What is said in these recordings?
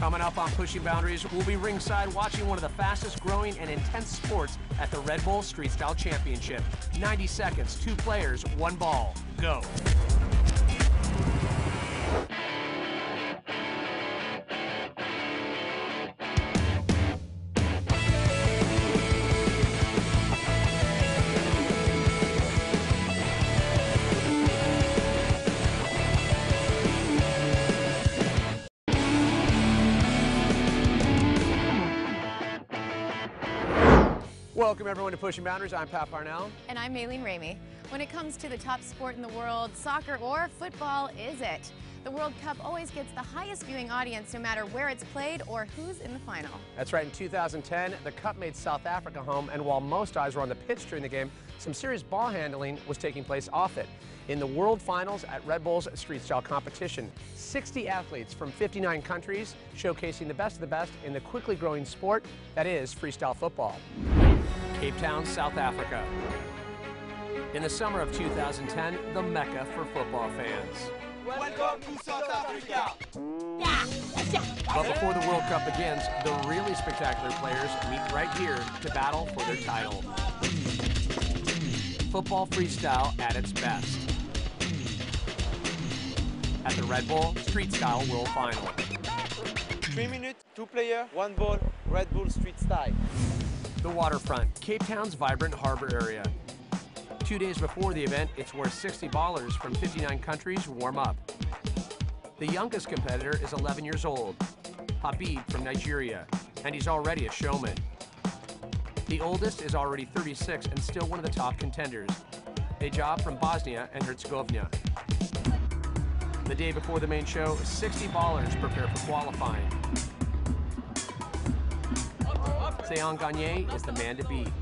Coming up on Pushing Boundaries, we'll be ringside watching one of the fastest growing and intense sports at the Red Bull Street Style Championship. 90 seconds, 2 players, 1 ball. Go. Welcome everyone to Pushing Boundaries. I'm Pat Parnell. And I'm Maylene Ramey. When it comes to the top sport in the world, soccer or football is it. The World Cup always gets the highest viewing audience no matter where it's played or who's in the final. That's right. In 2010, the Cup made South Africa home, and while most eyes were on the pitch during the game, some serious ball handling was taking place off it. In the World Finals at Red Bull's Street Style competition, 60 athletes from 59 countries showcasing the best of the best in the quickly growing sport that is freestyle football. Cape Town, South Africa. In the summer of 2010, the Mecca for football fans. Welcome to South Africa! But before the World Cup begins, the really spectacular players meet right here to battle for their title. Football freestyle at its best. At the Red Bull Street Style World Final. 3 minutes, 2 players, 1 ball, Red Bull Street Style. The waterfront, Cape Town's vibrant harbor area. 2 days before the event, it's where 60 ballers from 59 countries warm up. The youngest competitor is 11 years old, Habib from Nigeria, and he's already a showman. The oldest is already 36 and still one of the top contenders, Nejab from Bosnia and Herzegovina. The day before the main show, 60 ballers prepare for qualifying. Sean Gagne is the man to beat.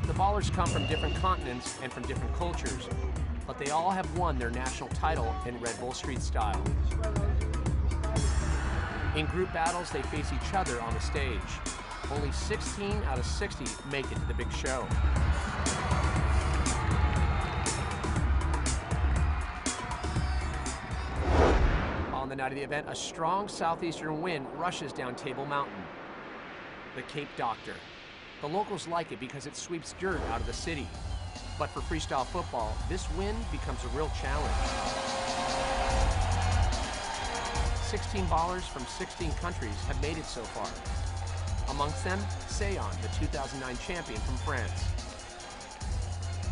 The ballers come from different continents and from different cultures, but they all have won their national title in Red Bull Street Style. In group battles, they face each other on the stage. Only 16 out of 60 make it to the big show. On the night of the event, a strong southeastern wind rushes down Table Mountain. The Cape Doctor. The locals like it because it sweeps dirt out of the city. But for freestyle football, this wind becomes a real challenge. 16 ballers from 16 countries have made it so far. Amongst them, Seon, the 2009 champion from France.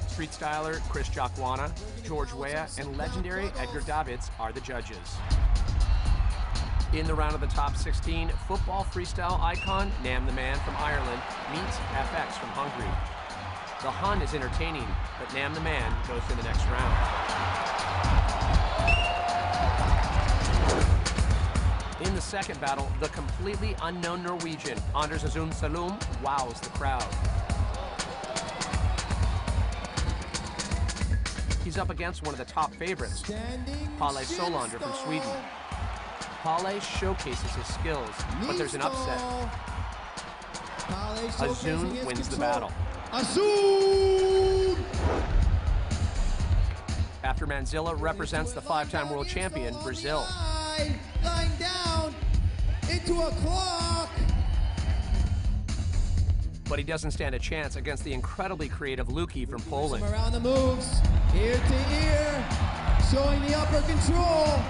Street styler Chris Jacquana, George Weah, and legendary Edgar Davids are the judges. In the round of the top 16, football freestyle icon Nam the Man from Ireland meets FX from Hungary. The Hun is entertaining, but Nam the Man goes to the next round. In the second battle, the completely unknown Norwegian Anders Azum Salum wows the crowd. He's up against one of the top favorites, Palle Solander from Sweden. Palle showcases his skills, but there's an upset. Azum wins the battle. Azum! After Manzilla represents the 5-time world champion, Brazil. Lying down into a clock. But he doesn't stand a chance against the incredibly creative Luki from Poland. Around the moves, ear to ear, showing the upper control.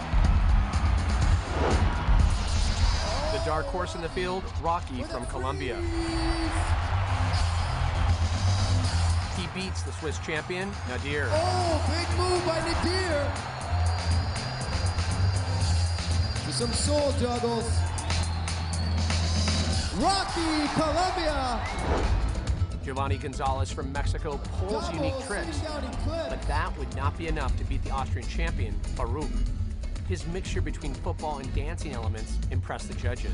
The dark horse in the field, Rocky from Colombia. He beats the Swiss champion, Nadir. Oh, big move by Nadir. To some soul juggles. Rocky, Colombia. Giovanni Gonzalez from Mexico pulls unique tricks, but that would not be enough to beat the Austrian champion, Farouk. His mixture between football and dancing elements impressed the judges.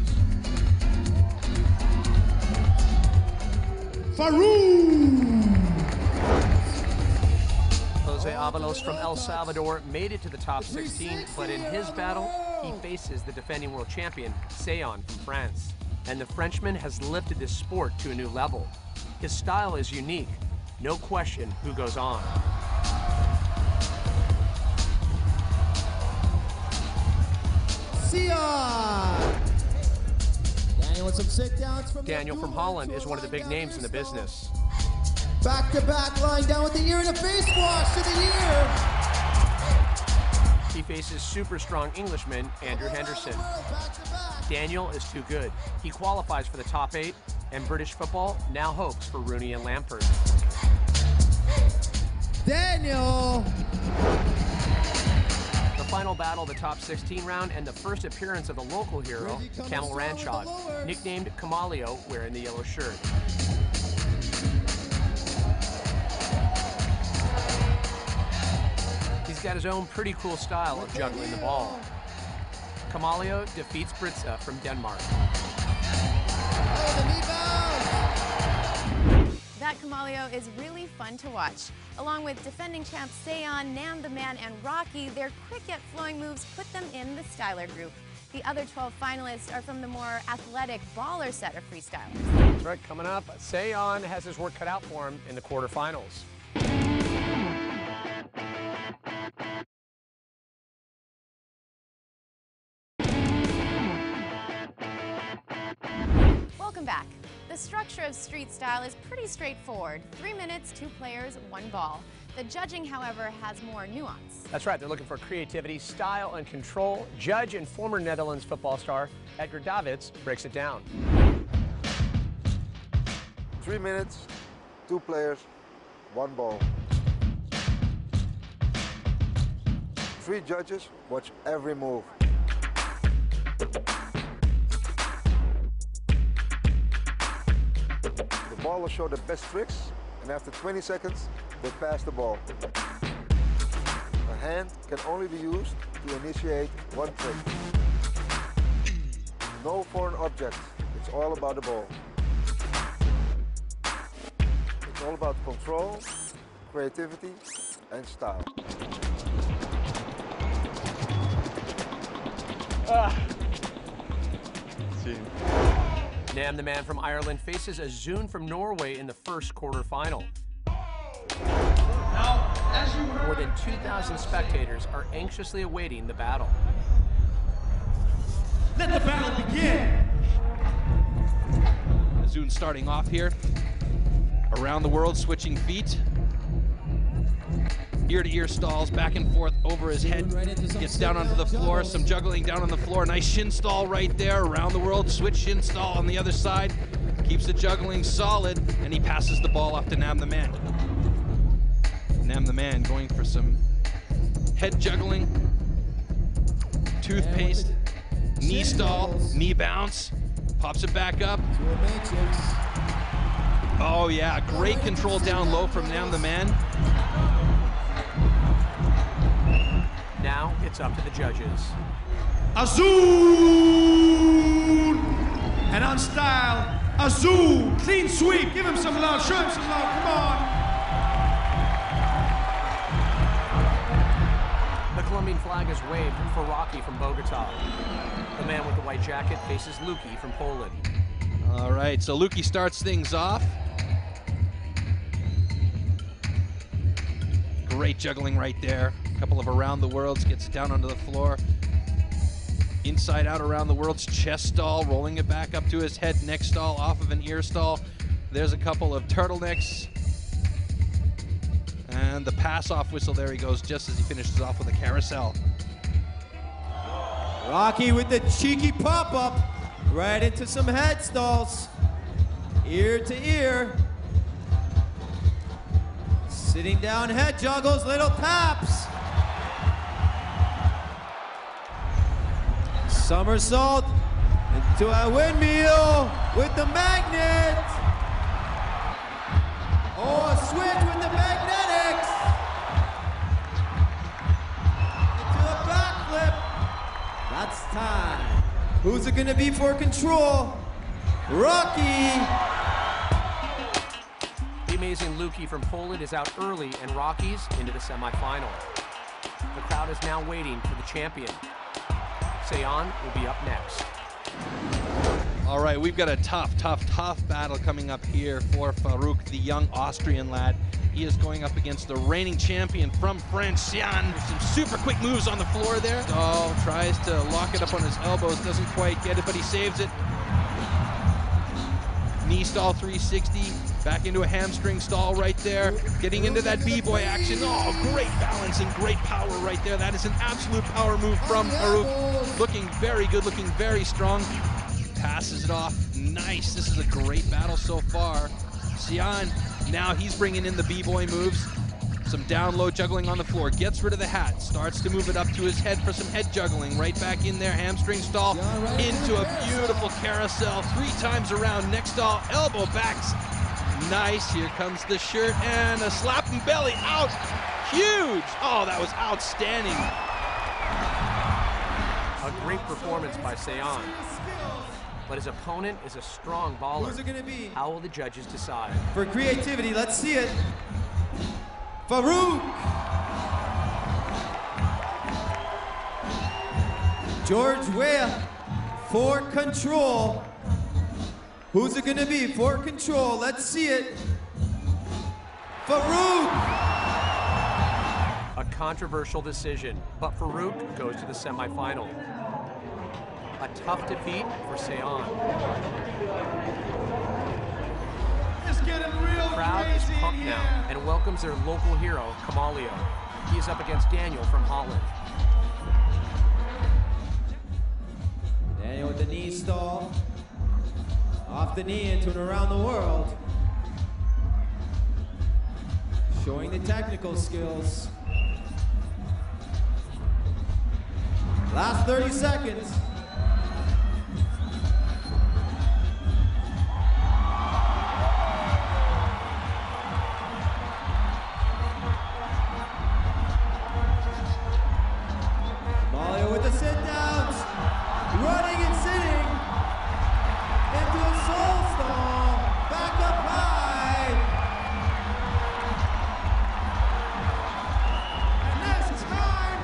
Farouk! Jose Avalos from El Salvador made it to the top 16, but in his battle, he faces the defending world champion, Seon from France. And the Frenchman has lifted this sport to a new level. His style is unique. No question who goes on. Seon! with some sit-downs from Daniel from Holland is one of the big names in the business. Back-to-back lying down with the ear and a face wash to the ear. He faces super strong Englishman Andrew Henderson. Daniel is too good. He qualifies for the top 8, and British football now hopes for Rooney and Lampard. Daniel! The final battle of the top 16 round and the first appearance of the local hero, Camel Ranchod, nicknamed Camalio, wearing the yellow shirt. He's got his own pretty cool style of juggling the ball. Camalio defeats Britsa from Denmark. That Camalio is really fun to watch. Along with defending champs Seon, Nam the Man, and Rocky, their quick yet flowing moves put them in the Styler group. The other 12 finalists are from the more athletic baller set of freestylers. That's right, coming up, Seon has his work cut out for him in the quarterfinals. Welcome back. The structure of street style is pretty straightforward. 3 minutes, 2 players, 1 ball. The judging, however, has more nuance. That's right, they're looking for creativity, style, and control. Judge and former Netherlands football star Edgar Davids breaks it down. 3 minutes, 2 players, 1 ball. 3 judges watch every move. The ball will show the best tricks, and after 20 seconds, they pass the ball. A hand can only be used to initiate 1 trick. No foreign object, it's all about the ball. It's all about control, creativity, and style. Nam the Man from Ireland faces Azun from Norway in the first quarterfinal. More than 2,000 spectators are anxiously awaiting the battle. Let the battle begin! Azun starting off here. Around the world, switching feet. Ear-to-ear stalls, back and forth over his head. Gets down onto the floor, some juggling down on the floor. Nice shin stall right there. Around the world, switch shin stall on the other side. Keeps the juggling solid, and he passes the ball off to Nam the Man. Nam the Man going for some head juggling. Toothpaste, knee stall, knee bounce. Pops it back up. Oh yeah, great control down low from Nam the Man. Now it's up to the judges. Azun! And on style, Azun! Clean sweep, give him some love, show him some love, come on! The Colombian flag is waved for Rocky from Bogota. The man with the white jacket faces Luki from Poland. All right, so Luki starts things off. Great juggling right there. A couple of around the worlds, gets down onto the floor. Inside out around the world's chest stall, rolling it back up to his head, neck stall off of an ear stall. There's a couple of turtlenecks. And the pass off whistle, there he goes, just as he finishes off with a carousel. Rocky with the cheeky pop-up right into some head stalls. Ear to ear. Sitting down head juggles, little taps. Somersault into a windmill with the magnet. Oh, a switch with the magnetics. Into a backflip. That's time. Who's it gonna be for control? Rocky. The amazing Luki from Poland is out early, and Rocky's into the semifinal. The crowd is now waiting for the champion. Seon will be up next. All right, we've got a tough battle coming up here for Farouk, the young Austrian lad. He is going up against the reigning champion from France, Seon. Some super quick moves on the floor there. Oh, tries to lock it up on his elbows, doesn't quite get it, but he saves it. Knee stall 360, back into a hamstring stall right there. Getting into that B-boy action. Oh, great balance and great power right there. That is an absolute power move from Farouk. Looking very good, looking very strong. Passes it off. Nice. This is a great battle so far. Xian, now he's bringing in the B-boy moves. Some down low juggling on the floor, gets rid of the hat, starts to move it up to his head for some head juggling. Right back in there, hamstring stall, into a beautiful carousel, 3 times around, next stall, elbow backs. Nice, here comes the shirt, and a slap and belly out, huge. Oh, that was outstanding. A great performance by Xian. But his opponent is a strong baller. Who's it gonna be? How will the judges decide? For creativity, let's see it. Farouk. George Weah for control. Who's it gonna be for control? Let's see it. Farouk. A controversial decision, but Farouk goes to the semifinal. A tough defeat for Xian. It's getting real Crowd is crazy in pumped here. now and welcomes their local hero, Kamalio. He is up against Daniel from Holland. Daniel with the knee stall. Off the knee into and around the world. Showing the technical skills. Last 30 seconds. Malia with the sit downs. Running and sitting. Into a soul stall. Back up high. And that's time.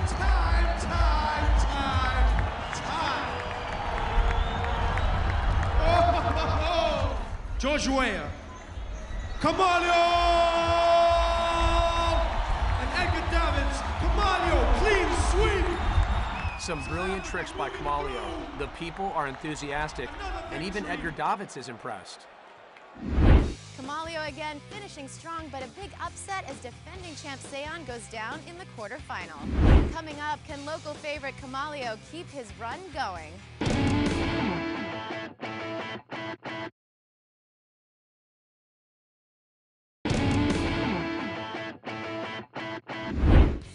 Oh, George Weah, Kamalio, and Edgar Davids. Kamalio, clean sweep. Some brilliant tricks by Kamalio. The people are enthusiastic, and even Edgar Davids is impressed. Kamalio again finishing strong, but a big upset as defending champ Xian goes down in the quarterfinal. Coming up, can local favorite Kamalio keep his run going?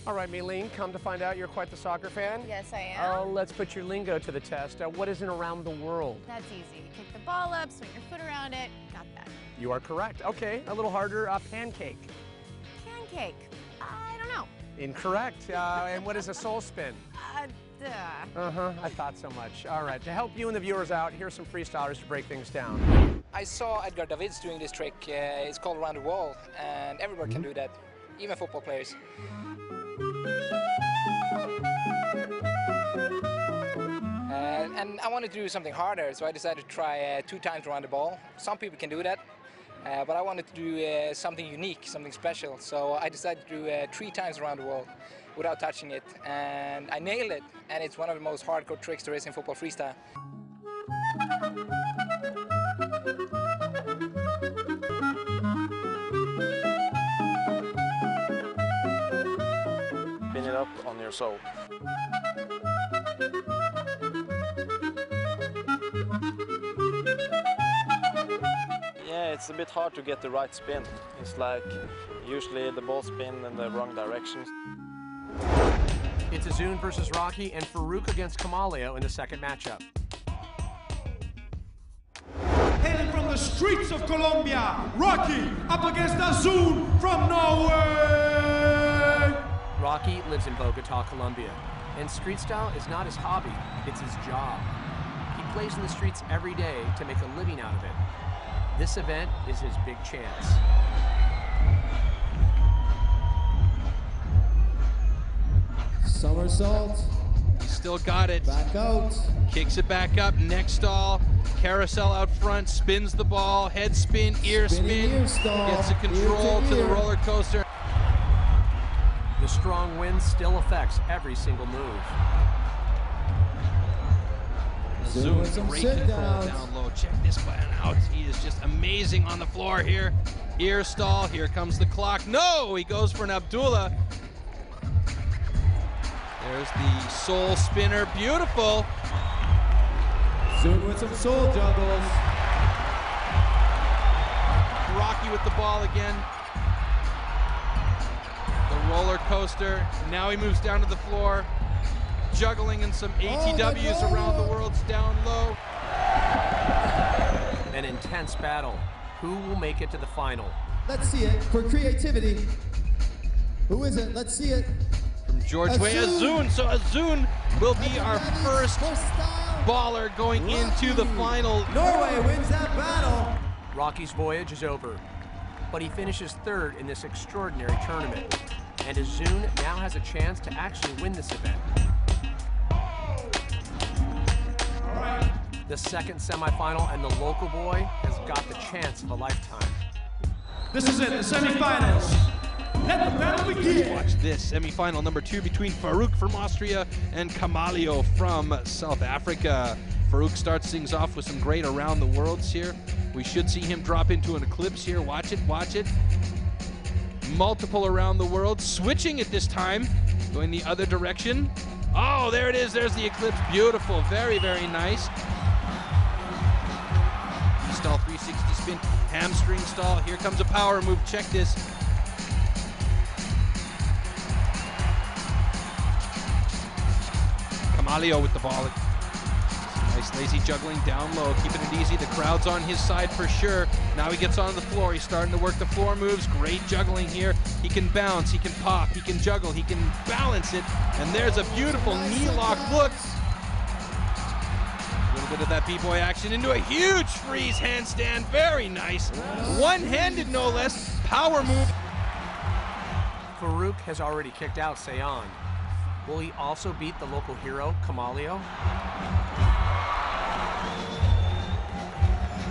All right, Maylene, come to find out you're quite the soccer fan. Yes, I am. Let's put your lingo to the test. What is an around the world? That's easy. Kick the ball up, swing your foot around it. Got that. You are correct. Okay, a little harder. Pancake. Pancake. I don't know. Incorrect. And what is a soul spin? Duh. I thought so much. All right, to help you and the viewers out, here's some freestylers to break things down. I saw Edgar Davids doing this trick. It's called around the wall, and everyone can do that, even football players. And I wanted to do something harder, so I decided to try 2 times around the ball. Some people can do that, but I wanted to do something unique, something special. So I decided to do 3 times around the wall without touching it, and I nailed it. And it's one of the most hardcore tricks there is in football freestyle. Pin it up on your soul. Yeah, it's a bit hard to get the right spin. It's like usually the ball spin in the wrong direction. It's Azun versus Rocky and Farouk against Kamalio in the second matchup. Hailing from the streets of Colombia, Rocky up against Azun from Norway. Rocky lives in Bogota, Colombia, and street style is not his hobby, it's his job. He plays in the streets every day to make a living out of it. This event is his big chance. Somersault. Still got it. Back out. Kicks it back up, neck stall, carousel out front, spins the ball, head spin, ear Spinning spin, ear stall, gets the control ear to to the ear. roller coaster. The strong wind still affects every single move. Azun, Some great sit control downs. down low. Check this one out. He is just amazing on the floor here. Ear stall. Here comes the clock. No, he goes for an Abdullah. There's the soul spinner. Beautiful. Azun with some soul juggles. Rocky with the ball again. The roller coaster. Now he moves down to the floor. Juggling in some ATWs around the world's down low. An intense battle. Who will make it to the final? Let's see it for creativity. Who is it? Let's see it. From George Weah, Azun. So Azun will be our first baller going into the final. Norway wins that battle. Rocky's voyage is over, but he finishes third in this extraordinary tournament. And Azun now has a chance to actually win this event. The second semifinal, and the local boy has got the chance of a lifetime. This is it, the semifinals. Let the battle begin. Watch this, semifinal number 2 between Farouk from Austria and Kamalio from South Africa. Farouk starts things off with some great around the worlds here. We should see him drop into an eclipse here. Watch it, watch it. Multiple around the world, switching it this time, going the other direction. Oh, there it is, there's the eclipse. Beautiful, very, very nice. Stall 360 spin, hamstring stall. Here comes a power move. Check this. Kamalio with the ball. Nice lazy juggling down low, keeping it easy. The crowd's on his side for sure. Now he gets on the floor. He's starting to work the floor moves. Great juggling here. He can bounce, he can pop, he can juggle, he can balance it. And there's a beautiful knee lock look. Bit of that b-boy action into a huge freeze handstand. Very nice. One-handed, no less. Power move. Farouk has already kicked out Seyan. Will he also beat the local hero, Kamalio?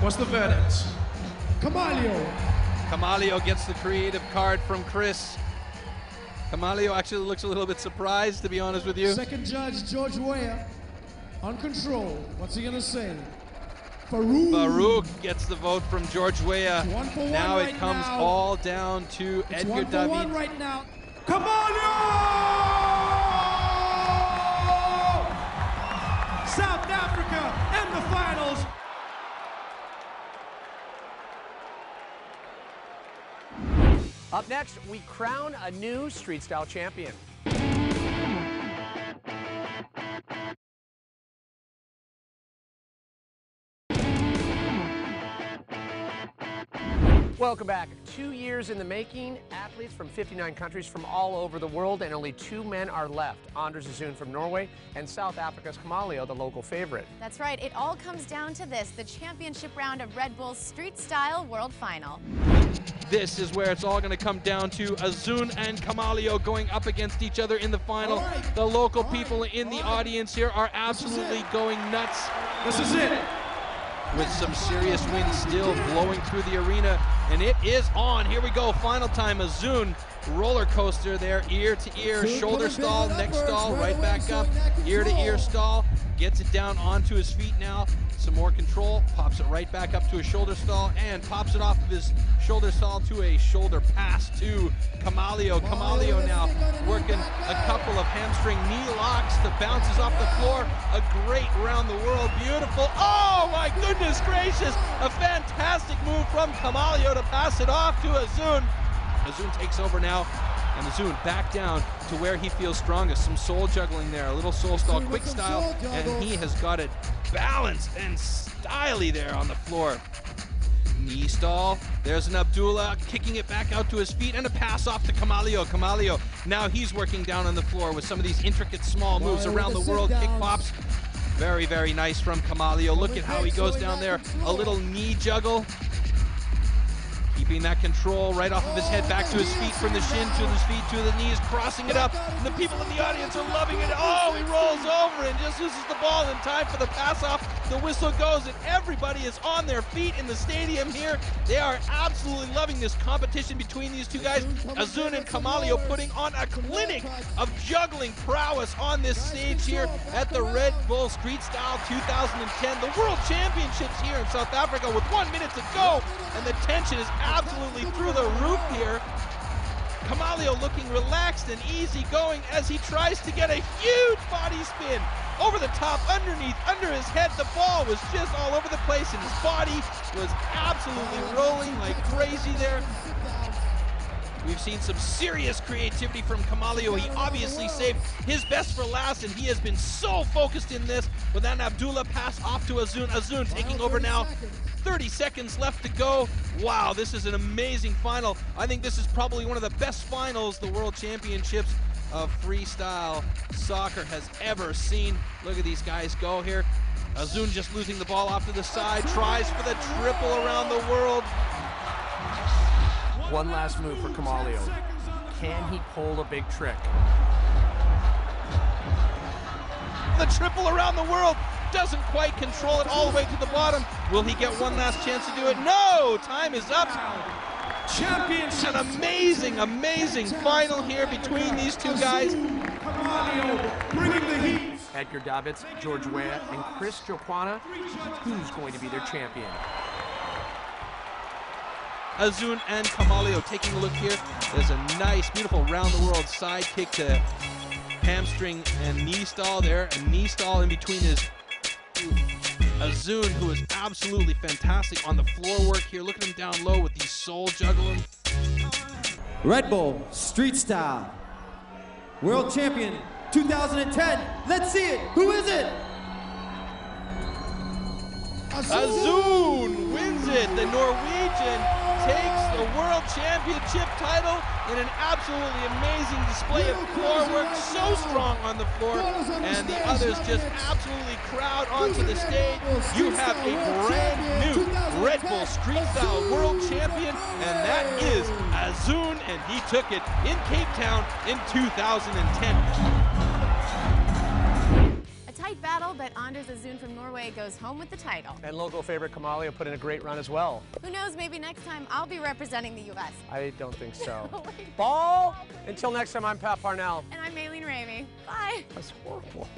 What's the verdict? Kamalio. Kamalio gets the creative card from Chris. Kamalio actually looks a little bit surprised, to be honest with you. Second judge, George Weah. On control. What's he gonna say? Farouk. Farouk gets the vote from George Weah. Now it comes now. all down to It's Edgar 1-for-1 David. right now. Kamalio! South Africa in the finals. Up next, we crown a new street style champion. Welcome back. 2 years in the making, athletes from 59 countries from all over the world, and only 2 men are left. Anders Azun from Norway and South Africa's Kamalio, the local favorite. That's right. It all comes down to this, the championship round of Red Bull's Street Style World Final. This is where it's all going to come down to Azun and Kamalio going up against each other in the final. The local people in the audience here are absolutely going nuts. This is it. With some serious wind still blowing through the arena, and it is on. Here we go, final time. Azun, roller coaster there, ear to ear, shoulder stall, neck stall, right back up, ear to ear stall, gets it down onto his feet now. Some more control, pops it right back up to a shoulder stall, and pops it off of his shoulder stall to a shoulder pass to Kamalio. Kamalio now working a couple of hamstring knee locks that bounces off the floor. A great round the world, beautiful. Oh my goodness gracious! A fantastic move from Kamalio to pass it off to Azun. Azun takes over now, and Azun back down to where he feels strongest. Some soul juggling there, a little soul stall, quick style, and he has got it balanced and styly there on the floor. Knee stall, there's an Abdullah kicking it back out to his feet, and a pass off to Kamalio. Kamalio, now he's working down on the floor with some of these intricate small moves around the world, kick pops. Very, very nice from Kamalio. Look at how he goes down there, a little knee juggle. Keeping that control right off of his head, back to his feet, from the shin to his feet, to the knees, crossing it up. And the people in the audience are loving it. Oh, he rolls over and just loses the ball in time for the pass off The whistle goes and everybody is on their feet in the stadium here. They are absolutely loving this competition between these two guys. Azun and Kamalio putting on a clinic of juggling prowess on this stage here at the Red Bull Street Style 2010. The World Championships here in South Africa with 1 minute to go, and the tension is absolutely through the roof here. Kamalio looking relaxed and easy going as he tries to get a huge body spin over the top, underneath, under his head. The ball was just all over the place and his body was absolutely rolling like crazy there. We've seen some serious creativity from Kamalio. He obviously saved his best for last, and he has been so focused in this. With that Abdullah pass off to Azun. Azun taking over now. 30 seconds left to go. Wow, this is an amazing final. I think this is probably one of the best finals the World Championships of freestyle soccer has ever seen. Look at these guys go here. Azun just losing the ball off to the side, tries for the triple around the world. One last move for Kamalio. Can he pull a big trick? The triple around the world, doesn't quite control it all the way to the bottom. Will he get one last chance to do it? No, time is up. Championship. An amazing, amazing final here between these two guys. Kamalio bringing the heat. Edgar Davids, George Weah, and Chris Joquana. Who's going to be their champion? Azun and Kamalio taking a look here. There's a nice, beautiful round-the-world side kick to hamstring and knee stall there. A knee stall in between his Azun, who is absolutely fantastic on the floor work here. Look at him down low with these soul juggling. Red Bull Street Style World Champion 2010. Let's see it. Who is it? Azun wins it. The Norwegian takes the World Championship title in an absolutely amazing display of floor work, so strong on the floor, and the others just absolutely crowd onto the stage. You have a brand new Red Bull Street Style World Champion, and that is Azun, and he took it in Cape Town in 2010. Tight battle, but Anders Azun from Norway goes home with the title. And local favorite Kamalio put in a great run as well. Who knows, maybe next time I'll be representing the U.S. I don't think so. Ball! Until next time, I'm Pat Parnell. And I'm Maylene Ramey. Bye. That's horrible.